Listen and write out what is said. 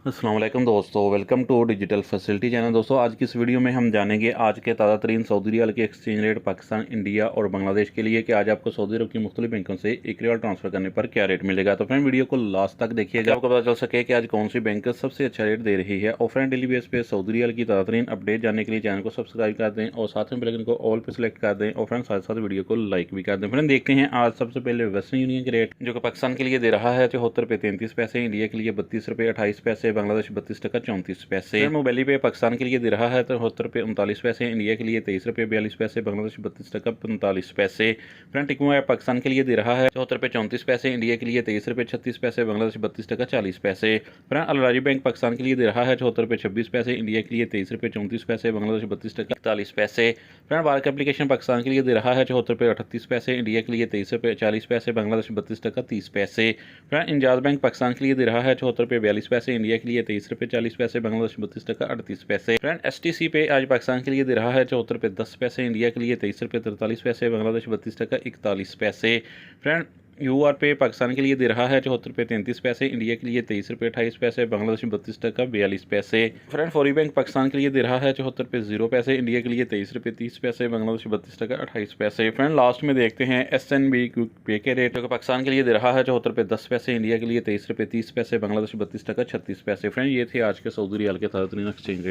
अस्सलाम वालेकुम दोस्तों, welcome to digital facility channel. दोस्तों आज की इस वीडियो में हम जानेंगे आज के ताज़ा तरीन सऊदी रियाल के एक्सचेंज रेट पाकिस्तान, इंडिया और बांग्लादेश के लिए कि आज आपको सऊदी अरब की मुख्तलिफ बैंकों से एक रियाल ट्रांसफर करने पर क्या रेट मिलेगा। तो फ्रेंड वीडियो को लास्ट तक देखिएगा, आपको पता चल सके कि आज कौन सी बैंक सबसे अच्छा रेट दे रही है। और फ्रेंड डेली बेस पे सऊदी रियाल की ताज़ा तरीन अपडेट जानने के लिए चैनल को सब्सक्राइब कर दें और साथ में बेल आइकन को ऑल पर सेलेक्ट कर दें और फ्रेंड साथ साथ वीडियो को लाइक भी कर दें। फ्रेंड देखते हैं आज सबसे पहले वेस्टर्न यूनियन के रेट, जो कि पाकिस्तान के लिए दे रहा है 74 रुपये 33 पैसे, इंडिया के लिए 32 रुपये 28 पैसे, बांग्लादेश 32 टका 34 पैसे। मोबाइली पे पाकिस्तान के लिए दे रहा है 73 रुपये 39 पैसे, इंडिया के लिए 23 रुपये 42 पैसे, बांग्लादेश 32 टका 45 पैसे। फ्रेंड टिकमो ऐप पाकिस्तान के लिए दे रहा है 74 रुपये 34 पैसे, इंडिया के लिए 23 रुपये 36 पैसे, बांग्लादेश 32 टका 40 पैसे। फ्रेंड अल राजीव बैंक पाकिस्तान के लिए दे रहा है 74 रुपये 26 पैसे, इंडिया के लिए 23 रुपये 34 पैसे, बांग्लादेश 32 टका 41 पैसे। फ्रेंड बारक एप्लीकेशन पाकिस्तान के लिए दे रहा है 74 रुपये 38 पैसे, इंडिया के लिए 23 रुपये 40 पैसे, बांग्लादेश 32 टका 30 पैसे। फ्रेंड इंजाज बैंक पाकिस्तान के लिए दे रहा है 74 रुपये 42 पैसे, इंडिया के लिए 23 रुपये 40 पैसे, बांग्लादेश 32 टका 38 पैसे। फ्रेंड एसटीसी पे आज पाकिस्तान के लिए दे रहा है 74 रुपये 10 पैसे, इंडिया के लिए 23 रुपये 43 पैसे, बांग्लादेश 32 टका 41 पैसे। फ्रेंड यूआर पे पाकिस्तान के लिए दे रहा है 74 रुपये 33 पैसे, इंडिया के लिए 23 रुपये 28 पैसे, बांग्लादेश 32 टका 42 पैसे। फ्रेंड फौरी बैंक पाकिस्तान के लिए दे रहा है 74 रुपये 0 पैसे, इंडिया के लिए 23 रुपये 30 पैसे, बांग्लादेश 32 टका 28 पैसे। फ्रेंड लास्ट में देखते हैं एसएनबी क्विक पे के रेट, जो कि पाकिस्तान के लिए दे रहा है 74 रुपये 10 पैसे, इंडिया के लिए 23 रुपये 30 पैसे, बांग्लादेश 32 टका 36 पैसे। फ्रेंड ये थे आज के सऊदी रियाल के ताज़ा तरीन एक्सचेंज रेट।